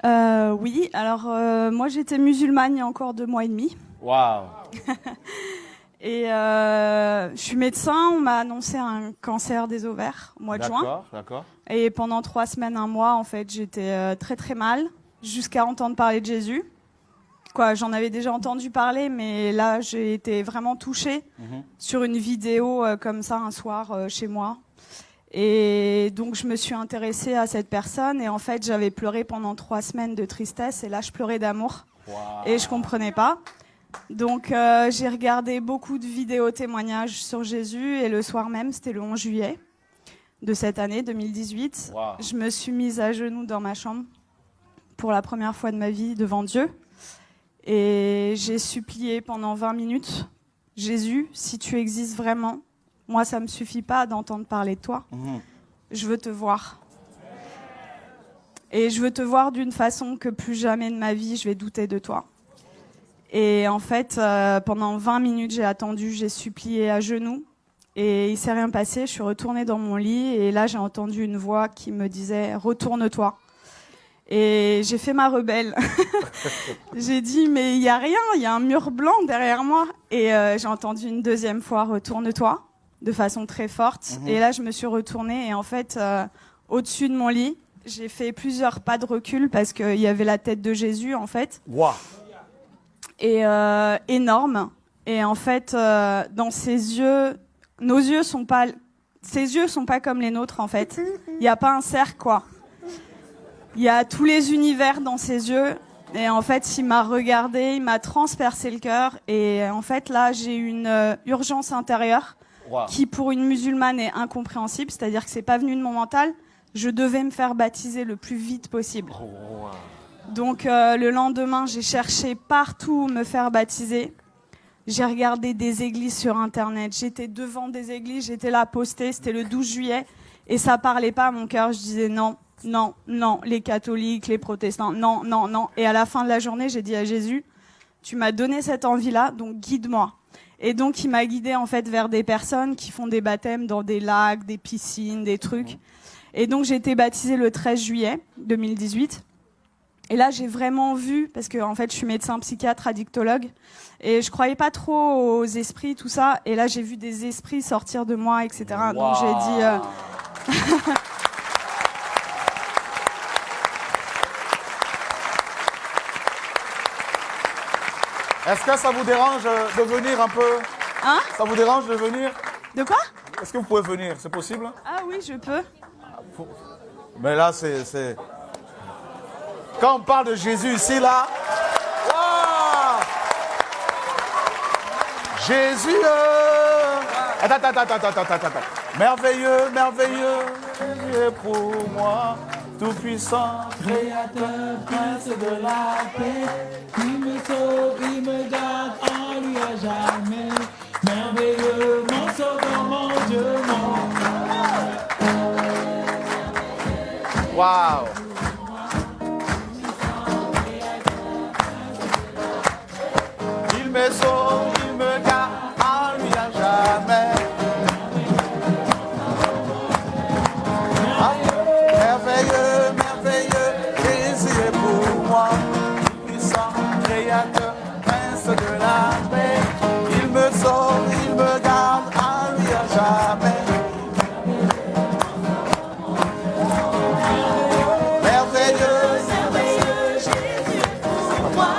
Oui, alors moi j'étais musulmane il y a encore 2 mois et demi. Waouh. Et je suis médecin, on m'a annoncé un cancer des ovaires au mois de juin. D'accord, d'accord. Et pendant 3 semaines, un mois, en fait, j'étais très très mal, jusqu'à entendre parler de Jésus. Quoi, j'en avais déjà entendu parler, mais là j'ai été vraiment touchée sur une vidéo comme ça un soir chez moi. Et donc je me suis intéressée à cette personne et en fait j'avais pleuré pendant 3 semaines de tristesse et là je pleurais d'amour. Wow. Et je comprenais pas. Donc j'ai regardé beaucoup de vidéos témoignages sur Jésus et le soir même, c'était le 11 juillet de cette année 2018, Wow. je me suis mise à genoux dans ma chambre pour la première fois de ma vie devant Dieu et j'ai supplié pendant 20 minutes, Jésus, si tu existes vraiment, moi ça me suffit pas d'entendre parler de toi, je veux te voir. Et je veux te voir d'une façon que plus jamais de ma vie je vais douter de toi. Et en fait, pendant 20 minutes, j'ai attendu, j'ai supplié à genoux. Et il s'est rien passé, je suis retournée dans mon lit. Et là, j'ai entendu une voix qui me disait « Retourne-toi ». Et j'ai fait ma rebelle. J'ai dit « Mais il n'y a rien, il y a un mur blanc derrière moi ». Et j'ai entendu une deuxième fois « Retourne-toi » de façon très forte. Et là, je me suis retournée. Et en fait, au-dessus de mon lit, j'ai fait plusieurs pas de recul parce qu'il y avait la tête de Jésus, en fait. Wow. Et énorme. Et en fait, dans ses yeux, ses yeux sont pas comme les nôtres, en fait. Il n'y a pas un cercle, quoi. Il y a tous les univers dans ses yeux. Et en fait, il m'a regardé, il m'a transpercé le cœur. Et en fait, là, j'ai une urgence intérieure qui, pour une musulmane, est incompréhensible. C'est-à-dire que c'est pas venu de mon mental. Je devais me faire baptiser le plus vite possible. Donc le lendemain, j'ai cherché partout où me faire baptiser. J'ai regardé des églises sur Internet. J'étais devant des églises, j'étais là postée. C'était le 12 juillet. Et ça parlait pas à mon cœur. Je disais non, non, non. Les catholiques, les protestants, non, non, non. Et à la fin de la journée, j'ai dit à Jésus, tu m'as donné cette envie-là, donc guide-moi. Et donc il m'a guidée en fait vers des personnes qui font des baptêmes dans des lacs, des piscines, des trucs. Et donc j'ai été baptisée le 13 juillet 2018. Et là, j'ai vraiment vu, parce que en fait, je suis médecin psychiatre, addictologue, et je croyais pas trop aux esprits, tout ça. Et là, j'ai vu des esprits sortir de moi, etc. Wow. Donc j'ai dit. Est-ce que ça vous dérange de venir un peu? Hein? Ça vous dérange de venir? De quoi? Est-ce que vous pouvez venir? C'est possible? Ah oui, je peux. Mais là, c'est... Quand on parle de Jésus ici, là... Wow! Jésus! Attends. Merveilleux, merveilleux, Dieu pour moi, tout-puissant, créateur, prince de la paix. Il me sauve, il me garde en lui à jamais. Merveilleux, mon sauveur, mon Dieu, mon... Wow! Il me sauve, il me garde en lui à jamais. Merveilleux, merveilleux, Jésus est pour moi, puissant, créateur, prince de la paix. Il me sauve, il me garde en lui à jamais. Merveilleux, merveilleux, Jésus est pour moi,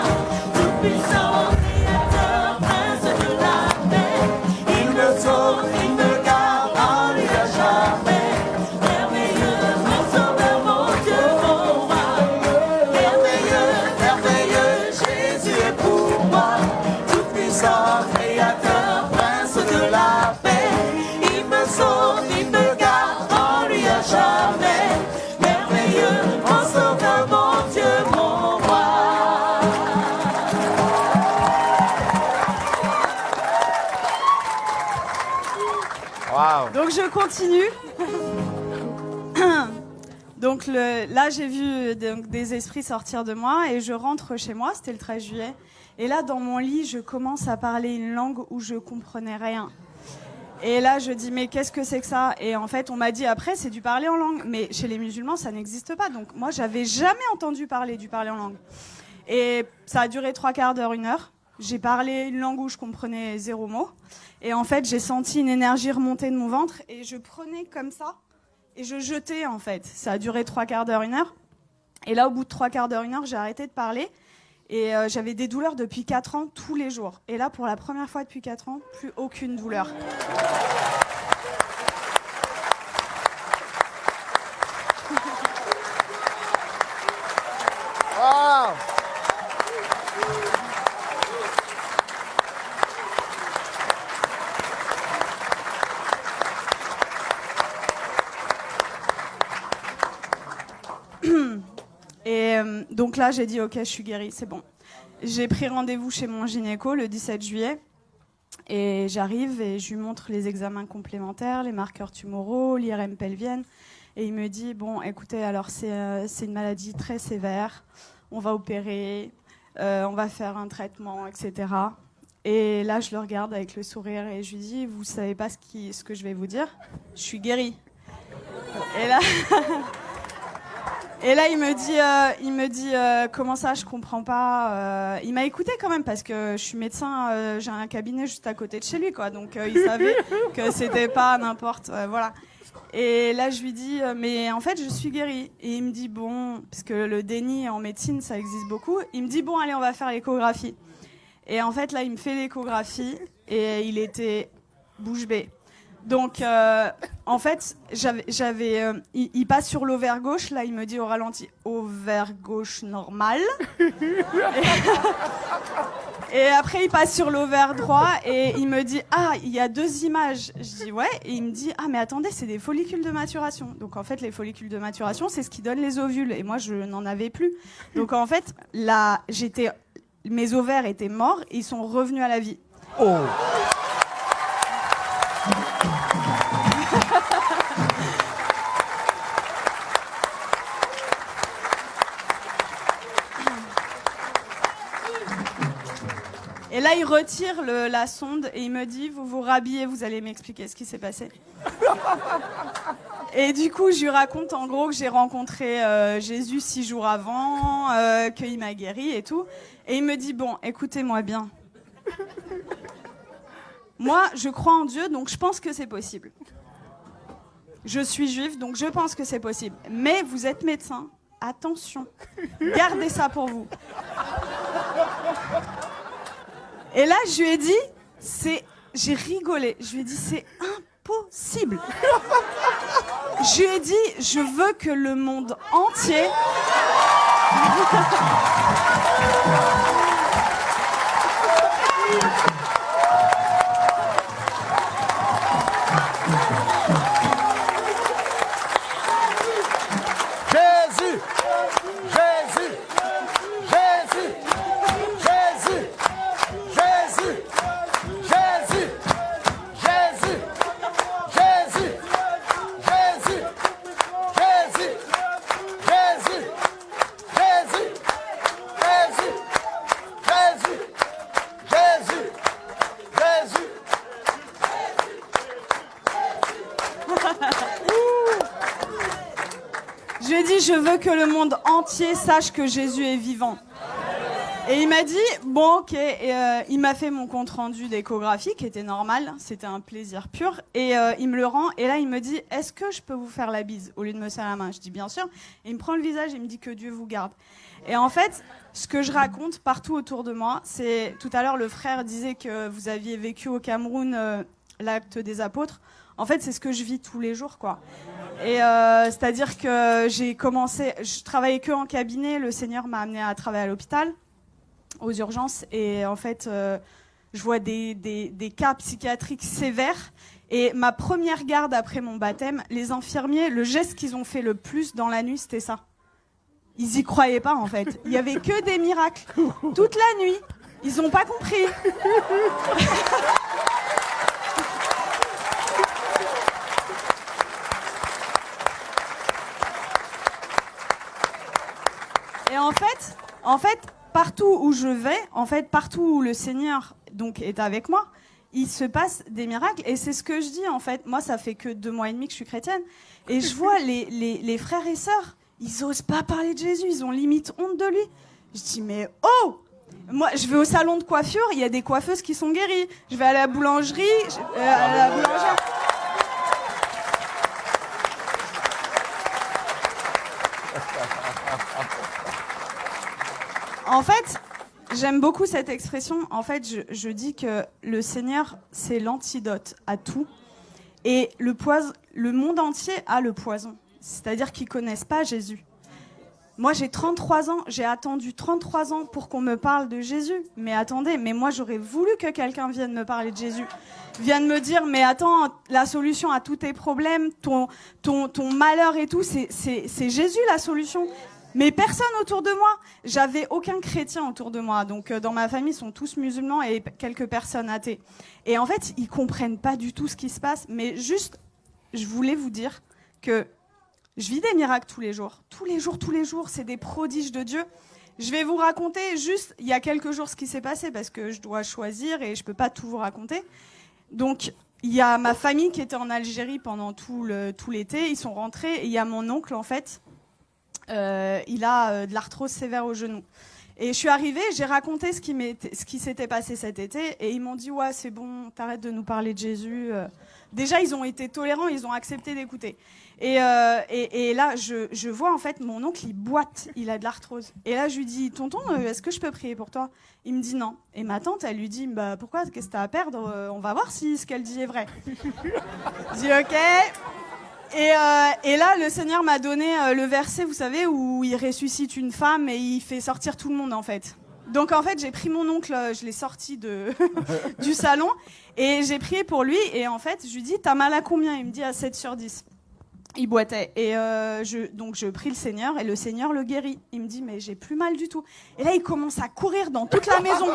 tout puissant, créateur, prince de la paix. Il me sauve, il me garde en lui à jamais. Créateur, prince de la paix, il me sauve, il me garde en lui à jamais. Merveilleux, mon sauveur, mon Dieu, mon roi. Wow. Donc je continue. Donc là, j'ai vu des esprits sortir de moi et je rentre chez moi, c'était le 13 juillet. Et là, dans mon lit, je commence à parler une langue où je comprenais rien. Et là, je dis, mais qu'est-ce que c'est que ça? Et en fait, on m'a dit après, c'est du parler en langue. Mais chez les musulmans, ça n'existe pas. Donc moi, j'avais jamais entendu parler du parler en langue. Et ça a duré 3/4 d'heure, 1 heure. J'ai parlé une langue où je comprenais 0 mot. Et en fait, j'ai senti une énergie remonter de mon ventre. Et je prenais comme ça. Et je jetais, en fait. Ça a duré 3/4 d'heure, 1 heure. Et là, au bout de 3/4 d'heure, 1 heure, j'ai arrêté de parler. Et j'avais des douleurs depuis 4 ans, tous les jours. Et là, pour la première fois depuis 4 ans, plus aucune douleur. Wow. Et donc là, j'ai dit, ok, je suis guérie, c'est bon. J'ai pris rendez-vous chez mon gynéco le 17 juillet. Et j'arrive et je lui montre les examens complémentaires, les marqueurs tumoraux, l'IRM pelvienne. Et il me dit, bon, écoutez, alors c'est une maladie très sévère. On va opérer, on va faire un traitement, etc. Et là, je le regarde avec le sourire et je lui dis, vous savez pas ce que je vais vous dire? Je suis guérie. Et là... Et là, il me dit, comment ça, je comprends pas. Il m'a écouté quand même parce que je suis médecin, j'ai un cabinet juste à côté de chez lui, quoi. Donc il savait que c'était pas n'importe, voilà. Et là, je lui dis, mais en fait, je suis guérie. Et il me dit, bon, parce que le déni en médecine, ça existe beaucoup. Il me dit, bon, allez, on va faire l'échographie. Et en fait, là, il me fait l'échographie et il était bouche bée. Donc, en fait, il passe sur l'ovaire gauche. Là, il me dit au ralenti, ovaire gauche normal. Et après, il passe sur l'ovaire droit et il me dit, ah, il y a 2 images. Je dis, ouais. Et il me dit, ah, mais attendez, c'est des follicules de maturation. Donc, en fait, les follicules de maturation, c'est ce qui donne les ovules. Et moi, je n'en avais plus. Donc, en fait, là, mes ovaires étaient morts et ils sont revenus à la vie. Oh. Et là, il retire la sonde et il me dit, vous vous rhabillez, vous allez m'expliquer ce qui s'est passé. Et du coup, je lui raconte en gros que j'ai rencontré Jésus 6 jours avant, qu'il m'a guéri et tout. Et il me dit, bon, écoutez-moi bien. Moi, je crois en Dieu, donc je pense que c'est possible. Je suis juive, donc je pense que c'est possible. Mais vous êtes médecin, attention, gardez ça pour vous. Et là, je lui ai dit, j'ai rigolé. Je lui ai dit, c'est impossible. Je lui ai dit, je veux que le monde entier... Jésus, Jésus, Jésus, Jésus, Jésus, Jésus, Jésus, Jésus, Jésus, Jésus, Jésus, Jésus, Jésus, Jésus, Jésus, Je lui ai dit, je veux que le monde entier sache que Jésus est vivant. Et il m'a dit, bon, ok. Et il m'a fait mon compte-rendu d'échographie, qui était normal. C'était un plaisir pur. Et il me le rend. Et là, il me dit, est-ce que je peux vous faire la bise au lieu de me serrer la main? Je dis, bien sûr. Et il me prend le visage et il me dit que Dieu vous garde. Et en fait, ce que je raconte partout autour de moi, c'est... Tout à l'heure, le frère disait que vous aviez vécu au Cameroun l'acte des apôtres. En fait, c'est ce que je vis tous les jours, quoi. Et c'est-à-dire que je travaillais que en cabinet. Le Seigneur m'a amené à travailler à l'hôpital, aux urgences. Et en fait, je vois des cas psychiatriques sévères. Et ma première garde après mon baptême, les infirmiers, le geste qu'ils ont fait le plus dans la nuit, c'était ça. Ils y croyaient pas, en fait. Il y avait que des miracles. Toute la nuit. Ils ont pas compris. Et en fait, partout où je vais, partout où le Seigneur donc est avec moi, il se passe des miracles. Et c'est ce que je dis, en fait. Moi, ça fait que 2 mois et demi que je suis chrétienne. Et je vois les frères et sœurs, ils osent pas parler de Jésus. Ils ont limite honte de lui. Je dis, mais oh! Moi, je vais au salon de coiffure, il y a des coiffeuses qui sont guéries. Je vais à la boulangerie, à la boulangère. En fait, j'aime beaucoup cette expression. En fait, je dis que le Seigneur, c'est l'antidote à tout. Et le monde entier a le poison. C'est-à-dire qu'ils connaissent pas Jésus. Moi, j'ai 33 ans. J'ai attendu 33 ans pour qu'on me parle de Jésus. Mais attendez, mais moi, j'aurais voulu que quelqu'un vienne me parler de Jésus. Vienne me dire, mais attends, la solution à tous tes problèmes, ton malheur et tout, c'est Jésus la solution. Mais personne autour de moi. J'avais aucun chrétien autour de moi. Donc, dans ma famille, ils sont tous musulmans et quelques personnes athées. Et en fait, ils comprennent pas du tout ce qui se passe. Mais juste, je voulais vous dire que je vis des miracles tous les jours. Tous les jours, c'est des prodiges de Dieu. Je vais vous raconter juste, il y a quelques jours, ce qui s'est passé parce que je dois choisir et je peux pas tout vous raconter. Donc, il y a ma famille qui était en Algérie pendant tout l'été. Ils sont rentrés et il y a mon oncle, en fait. Il a de l'arthrose sévère au genou. Et je suis arrivée, j'ai raconté ce qui s'était passé cet été, et ils m'ont dit, ouais, c'est bon, t'arrêtes de nous parler de Jésus. Déjà, ils ont été tolérants, ils ont accepté d'écouter. Et là, je vois, en fait, mon oncle, il boite, il a de l'arthrose. Et là, je lui dis, tonton, est-ce que je peux prier pour toi? Il me dit non. Et ma tante, elle lui dit, bah, pourquoi, qu'est-ce que t'as à perdre? On va voir si ce qu'elle dit est vrai. Je dis, ok. Et là, le Seigneur m'a donné le verset, vous savez, où il ressuscite une femme et il fait sortir tout le monde, en fait. Donc, en fait, j'ai pris mon oncle, je l'ai sorti du salon, et j'ai prié pour lui. Et en fait, je lui dis, t'as mal à combien? Il me dit, à 7 sur 10. Il boitait. Et donc, je prie le Seigneur, et le Seigneur le guérit. Il me dit, mais j'ai plus mal du tout. Et là, il commence à courir dans toute la maison.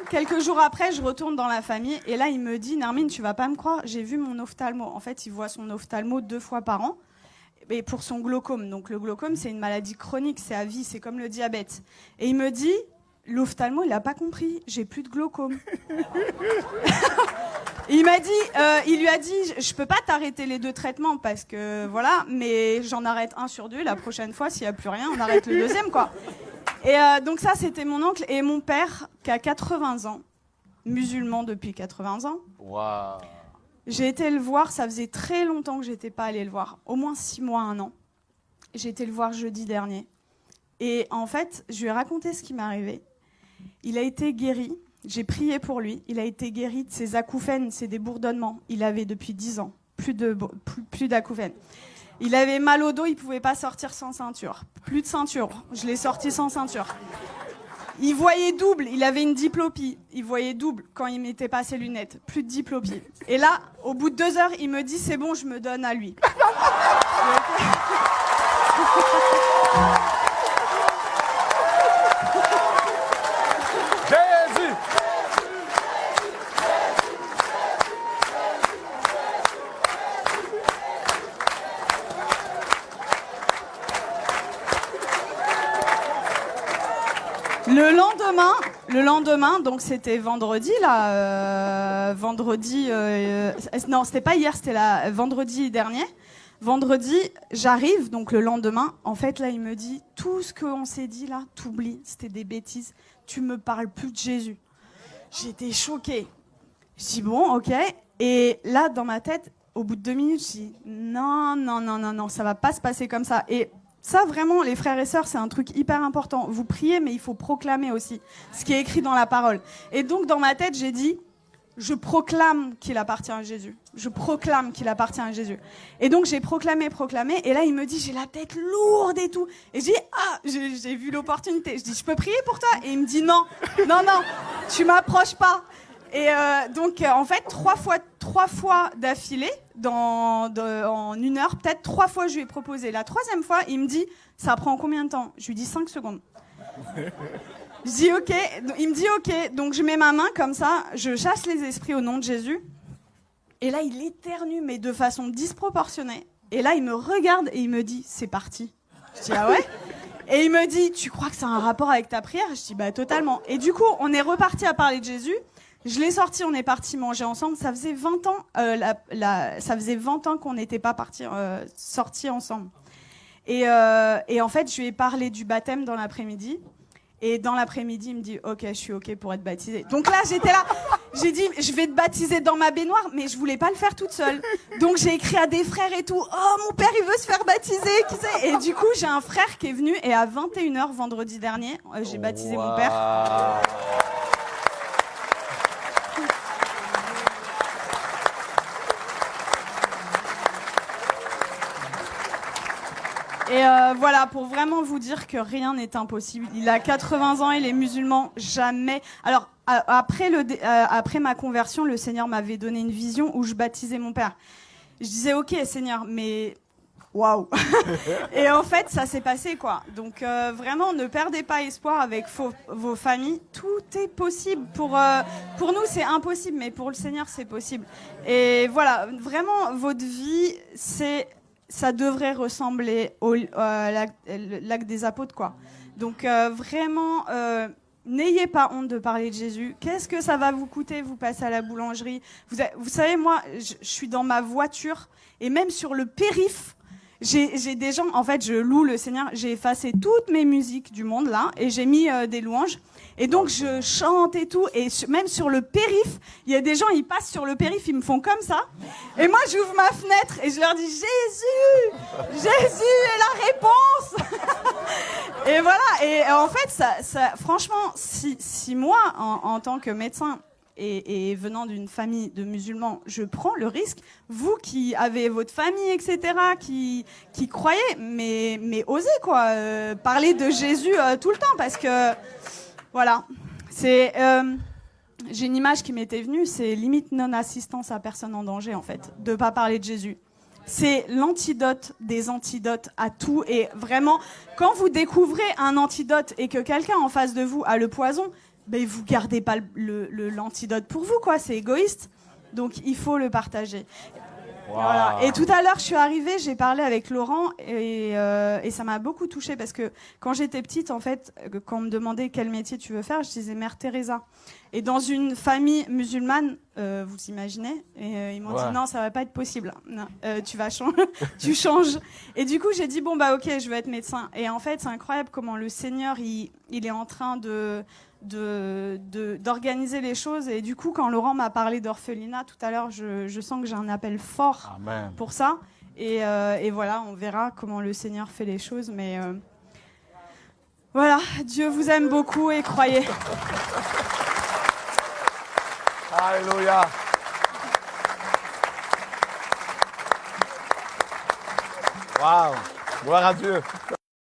Quelques jours après, je retourne dans la famille et là, il me dit, Nermine, tu vas pas me croire, j'ai vu mon ophtalmo. En fait, il voit son ophtalmo 2 fois par an et pour son glaucome. Donc, le glaucome, c'est une maladie chronique, c'est à vie, c'est comme le diabète. Et il me dit, l'ophtalmo, il a pas compris, j'ai plus de glaucome. Il lui a dit, je peux pas t'arrêter les 2 traitements parce que voilà, mais j'en arrête 1 sur 2. La prochaine fois, s'il y a plus rien, on arrête le 2e, quoi. Et donc ça, c'était mon oncle et mon père qui a 80 ans, musulman depuis 80 ans. Wow. J'ai été le voir, ça faisait très longtemps que j'étais pas allée le voir, au moins 6 mois, 1 an. J'ai été le voir jeudi dernier. Et en fait, je lui ai raconté ce qui m'est arrivé. Il a été guéri, j'ai prié pour lui, il a été guéri de ses acouphènes, c'est des bourdonnements. Il avait depuis 10 ans, plus d'acouphènes. Il avait mal au dos, il pouvait pas sortir sans ceinture. Plus de ceinture, je l'ai sorti sans ceinture. Il voyait double, il avait une diplopie. Il voyait double quand il mettait pas ses lunettes. Plus de diplopie. Et là, au bout de 2 heures, il me dit, c'est bon, je me donne à lui. Jésus! Le lendemain, donc c'était vendredi là, non, c'était pas hier, c'était vendredi dernier. Vendredi, j'arrive, donc le lendemain, en fait là, il me dit, tout ce qu'on s'est dit là, t'oublies, c'était des bêtises, tu me parles plus de Jésus. J'étais choquée. Je dis bon, ok. Et là, dans ma tête, au bout de 2 minutes, je dis non, ça va pas se passer comme ça. Et ça, vraiment, les frères et sœurs, c'est un truc hyper important. Vous priez, mais il faut proclamer aussi ce qui est écrit dans la parole. Et donc, dans ma tête, j'ai dit, je proclame qu'il appartient à Jésus. Je proclame qu'il appartient à Jésus. Et donc, j'ai proclamé. Et là, il me dit, j'ai la tête lourde et tout. Et je dis, j'ai vu l'opportunité. Je dis, je peux prier pour toi? Et il me dit, non, tu m'approches pas. Et donc, en fait, 3 fois d'affilée, en 1 heure, peut-être 3 fois, je lui ai proposé. La 3e fois, il me dit, ça prend combien de temps? Je lui dis 5 secondes. Je dis ok, il me dit ok, donc je mets ma main comme ça, je chasse les esprits au nom de Jésus. Et là, il éternue, mais de façon disproportionnée. Et là, il me regarde et il me dit, c'est parti. Je dis, ah ouais? Et il me dit, tu crois que ça a un rapport avec ta prière? Je dis, bah totalement. Et du coup, on est reparti à parler de Jésus. Je l'ai sorti, on est parti manger ensemble. Ça faisait 20 ans, ça faisait 20 ans qu'on n'était pas sortis ensemble. Et en fait, je lui ai parlé du baptême dans l'après-midi. Et dans l'après-midi, il me dit « Ok, je suis OK pour être baptisée. » Donc là, j'étais là. J'ai dit « Je vais te baptiser dans ma baignoire. » Mais je voulais pas le faire toute seule. Donc j'ai écrit à des frères et tout. « Oh, mon père, il veut se faire baptiser. » Qui sait ? Et du coup, j'ai un frère qui est venu. Et à 21h, vendredi dernier, j'ai baptisé mon père. Et voilà, pour vraiment vous dire que rien n'est impossible. Il a 80 ans, il est musulman, jamais. Alors, après ma conversion, le Seigneur m'avait donné une vision où je baptisais mon père. Je disais, OK, Seigneur, mais waouh. Et en fait, ça s'est passé, quoi. Donc, vraiment, ne perdez pas espoir avec vos familles. Tout est possible. Pour nous, c'est impossible, mais pour le Seigneur, c'est possible. Et voilà, vraiment, votre vie, ça devrait ressembler au lac des apôtres, quoi. Donc vraiment, n'ayez pas honte de parler de Jésus. Qu'est-ce que ça va vous coûter? Vous passez à la boulangerie. Vous savez, moi, je suis dans ma voiture et même sur le périph', j'ai des gens, en fait, je loue le Seigneur. J'ai effacé toutes mes musiques du monde, là, et j'ai mis des louanges. Et donc, je chante et tout. Et même sur le périph', il y a des gens, ils passent sur le périph', ils me font comme ça. Et moi, j'ouvre ma fenêtre et je leur dis « Jésus! Jésus est la réponse !» Et voilà. Et en fait, franchement, si moi, en tant que médecin, et venant d'une famille de musulmans, je prends le risque. Vous qui avez votre famille, etc., qui croyez, mais osez, quoi. Parler de Jésus tout le temps, parce que... Voilà. J'ai une image qui m'était venue, c'est limite non-assistance à personne en danger, en fait, de pas parler de Jésus. C'est l'antidote des antidotes à tout. Et vraiment, quand vous découvrez un antidote et que quelqu'un en face de vous a le poison, ben vous gardez pas l'antidote pour vous, quoi. C'est égoïste. Donc il faut le partager. Wow. Voilà. Et tout à l'heure, je suis arrivée, j'ai parlé avec Laurent et ça m'a beaucoup touchée parce que quand j'étais petite, en fait, quand on me demandait quel métier tu veux faire, je disais Mère Teresa. Et dans une famille musulmane, vous imaginez, et ils m'ont dit non, ça va pas être possible. Non, tu vas changer, tu changes. Et du coup, j'ai dit bon bah ok, je veux être médecin. Et en fait, c'est incroyable comment le Seigneur il est en train d'organiser les choses. Et du coup, quand Laurent m'a parlé d'orphelinat tout à l'heure, je sens que j'ai un appel fort Amen. Pour ça. Et voilà, on verra comment le Seigneur fait les choses. Mais voilà, Dieu vous aime beaucoup et croyez. Alléluia. Waouh, gloire à Dieu.